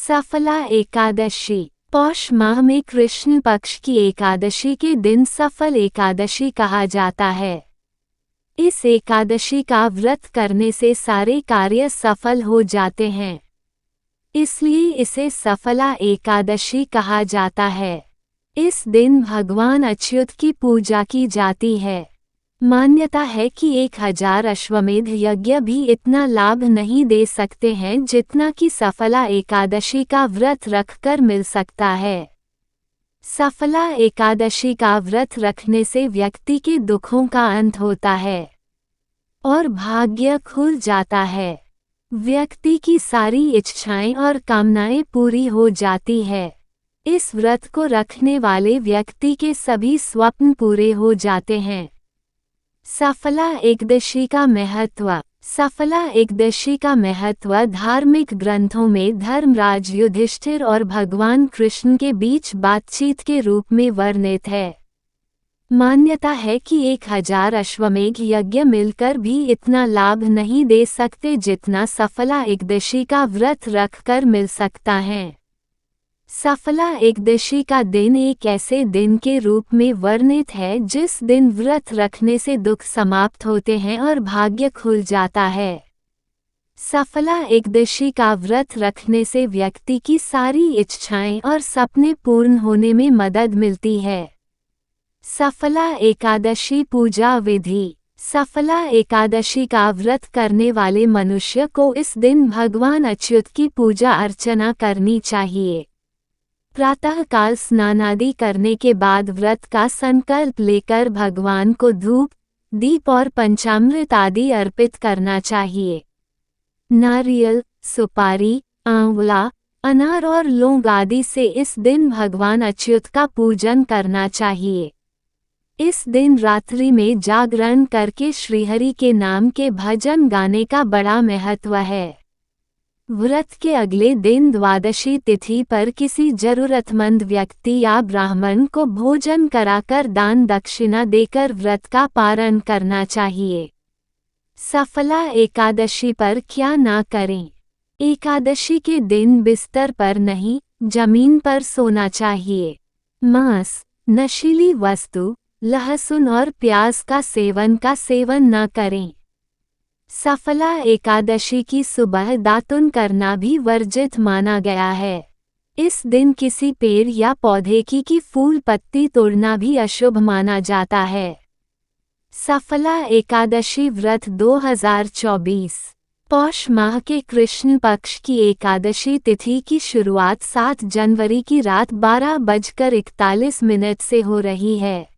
सफला एकादशी पौष माह में कृष्ण पक्ष की एकादशी के दिन सफल एकादशी कहा जाता है। इस एकादशी का व्रत करने से सारे कार्य सफल हो जाते हैं, इसलिए इसे सफला एकादशी कहा जाता है। इस दिन भगवान अच्युत की पूजा की जाती है। मान्यता है कि 1000 अश्वमेध यज्ञ भी इतना लाभ नहीं दे सकते हैं जितना कि सफला एकादशी का व्रत रखकर मिल सकता है। सफला एकादशी का व्रत रखने से व्यक्ति के दुखों का अंत होता है और भाग्य खुल जाता है। व्यक्ति की सारी इच्छाएं और कामनाएं पूरी हो जाती है। इस व्रत को रखने वाले व्यक्ति के सभी स्वप्न पूरे हो जाते हैं। सफला एकदशी का महत्व। सफला एकदशी का महत्व धार्मिक ग्रंथों में धर्मराज युधिष्ठिर और भगवान कृष्ण के बीच बातचीत के रूप में वर्णित है। मान्यता है कि 1000 अश्वमेध यज्ञ मिलकर भी इतना लाभ नहीं दे सकते जितना सफला एकदशी का व्रत रखकर मिल सकता है। सफला एकदशी का दिन एक ऐसे दिन के रूप में वर्णित है जिस दिन व्रत रखने से दुख समाप्त होते हैं और भाग्य खुल जाता है। सफला एकदशी का व्रत रखने से व्यक्ति की सारी इच्छाएं और सपने पूर्ण होने में मदद मिलती है। सफला एकादशी पूजा विधि। सफला एकादशी का व्रत करने वाले मनुष्य को इस दिन भगवान अच्युत की पूजा अर्चना करनी चाहिए। प्रातःकाल स्नानादि करने के बाद व्रत का संकल्प लेकर भगवान को धूप, दीप और पंचामृत आदि अर्पित करना चाहिए। नारियल, सुपारी, आंवला, अनार और लौंग आदि से इस दिन भगवान अच्युत का पूजन करना चाहिए। इस दिन रात्रि में जागरण करके श्रीहरि के नाम के भजन गाने का बड़ा महत्व है। व्रत के अगले दिन द्वादशी तिथि पर किसी जरूरतमंद व्यक्ति या ब्राह्मण को भोजन कराकर दान दक्षिणा देकर व्रत का पारण करना चाहिए। सफला एकादशी पर क्या ना करें। एकादशी के दिन बिस्तर पर नहीं, जमीन पर सोना चाहिए। मांस, नशीली वस्तु, लहसुन और प्याज का सेवन न करें। सफला एकादशी की सुबह दातुन करना भी वर्जित माना गया है। इस दिन किसी पेड़ या पौधे की फूल पत्ती तोड़ना भी अशुभ माना जाता है। सफला एकादशी व्रत 2024। पौष माह के कृष्ण पक्ष की एकादशी तिथि की शुरुआत 7 जनवरी की रात 12:41 से हो रही है।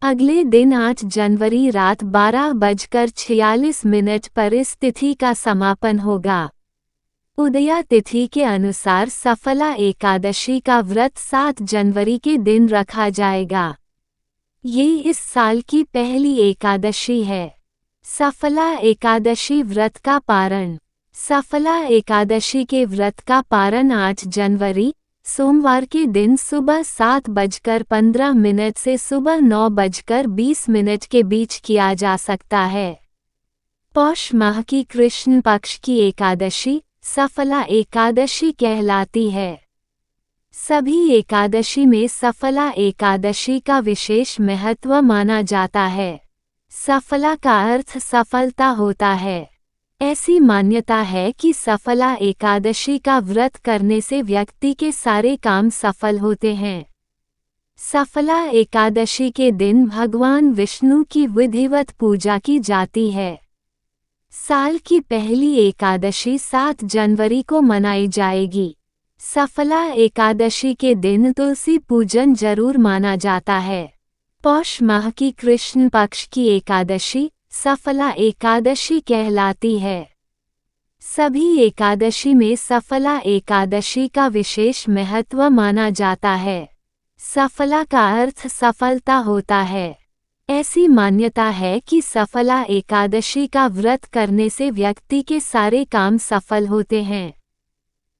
अगले दिन 8 जनवरी रात 12:46 पर इस तिथि का समापन होगा। उदया तिथि के अनुसार सफला एकादशी का व्रत 7 जनवरी के दिन रखा जाएगा। ये इस साल की पहली एकादशी है। सफला एकादशी व्रत का पारण। सफला एकादशी के व्रत का पारण 8 जनवरी सोमवार के दिन सुबह 7:15 से सुबह 9:20 के बीच किया जा सकता है। पौष माह की कृष्ण पक्ष की एकादशी सफला एकादशी कहलाती है। सभी एकादशी में सफला एकादशी का विशेष महत्व माना जाता है। सफला का अर्थ सफलता होता है। ऐसी मान्यता है कि सफला एकादशी का व्रत करने से व्यक्ति के सारे काम सफल होते हैं। सफला एकादशी के दिन भगवान विष्णु की विधिवत पूजा की जाती है। साल की पहली एकादशी 7 जनवरी को मनाई जाएगी। सफला एकादशी के दिन तुलसी पूजन जरूर माना जाता है। पौष माह की कृष्ण पक्ष की एकादशी सफला एकादशी कहलाती है। सभी एकादशी में सफला एकादशी का विशेष महत्व माना जाता है। सफला का अर्थ सफलता होता है। ऐसी मान्यता है कि सफला एकादशी का व्रत करने से व्यक्ति के सारे काम सफल होते हैं।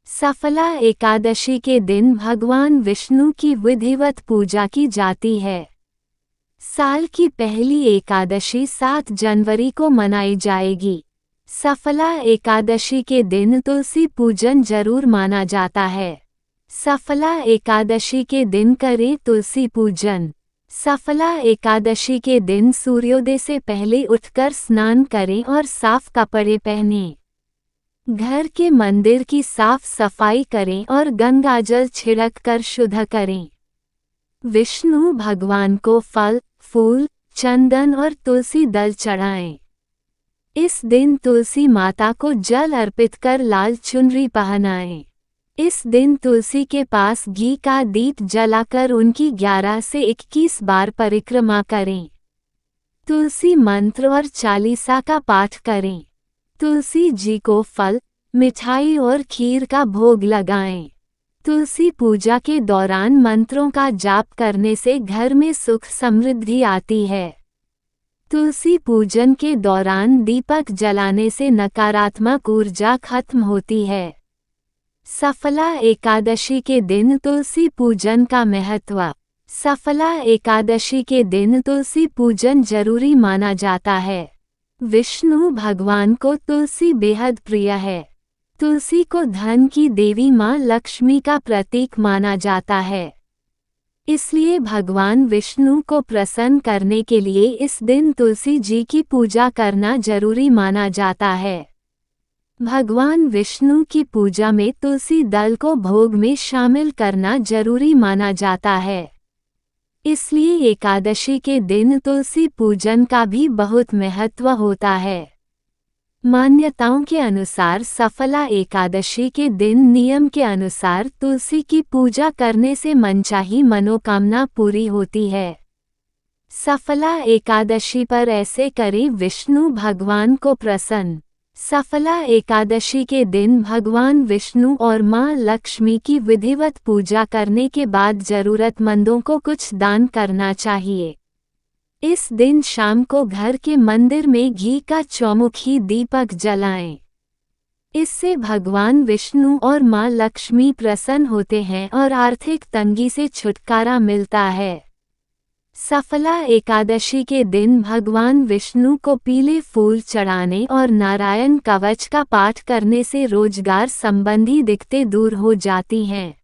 सफला एकादशी के दिन भगवान विष्णु की विधिवत पूजा की जाती है। साल की पहली एकादशी 7 जनवरी को मनाई जाएगी। सफला एकादशी के दिन तुलसी पूजन जरूर माना जाता है। सफला एकादशी के दिन करें तुलसी पूजन। सफला एकादशी के दिन सूर्योदय से पहले उठकर स्नान करें और साफ कपड़े पहनें। घर के मंदिर की साफ सफाई करें और गंगाजल छिड़क कर शुद्ध करें। विष्णु भगवान को फल, फूल, चंदन और तुलसी दल चढ़ाएं। इस दिन तुलसी माता को जल अर्पित कर लाल चुनरी पहनाएं। इस दिन तुलसी के पास घी का दीप जलाकर उनकी 11 से 21 बार परिक्रमा करें। तुलसी मंत्र और चालीसा का पाठ करें। तुलसी जी को फल, मिठाई और खीर का भोग लगाएं। तुलसी पूजा के दौरान मंत्रों का जाप करने से घर में सुख समृद्धि आती है। तुलसी पूजन के दौरान दीपक जलाने से नकारात्मक ऊर्जा खत्म होती है। सफला एकादशी के दिन तुलसी पूजन का महत्व। सफला एकादशी के दिन तुलसी पूजन जरूरी माना जाता है। विष्णु भगवान को तुलसी बेहद प्रिय है। तुलसी को धन की देवी मां लक्ष्मी का प्रतीक माना जाता है। इसलिए भगवान विष्णु को प्रसन्न करने के लिए इस दिन तुलसी जी की पूजा करना जरूरी माना जाता है। भगवान विष्णु की पूजा में तुलसी दल को भोग में शामिल करना जरूरी माना जाता है। इसलिए एकादशी के दिन तुलसी पूजन का भी बहुत महत्व होता है। मान्यताओं के अनुसार सफला एकादशी के दिन नियम के अनुसार तुलसी की पूजा करने से मनचाही मनोकामना पूरी होती है। सफला एकादशी पर ऐसे करें विष्णु भगवान को प्रसन्न। सफला एकादशी के दिन भगवान विष्णु और मां लक्ष्मी की विधिवत पूजा करने के बाद जरूरतमंदों को कुछ दान करना चाहिए। इस दिन शाम को घर के मंदिर में घी का चौमुखी दीपक जलाएं। इससे भगवान विष्णु और मां लक्ष्मी प्रसन्न होते हैं और आर्थिक तंगी से छुटकारा मिलता है। सफला एकादशी के दिन भगवान विष्णु को पीले फूल चढ़ाने और नारायण कवच का पाठ करने से रोजगार संबंधी दिक्कतें दूर हो जाती हैं।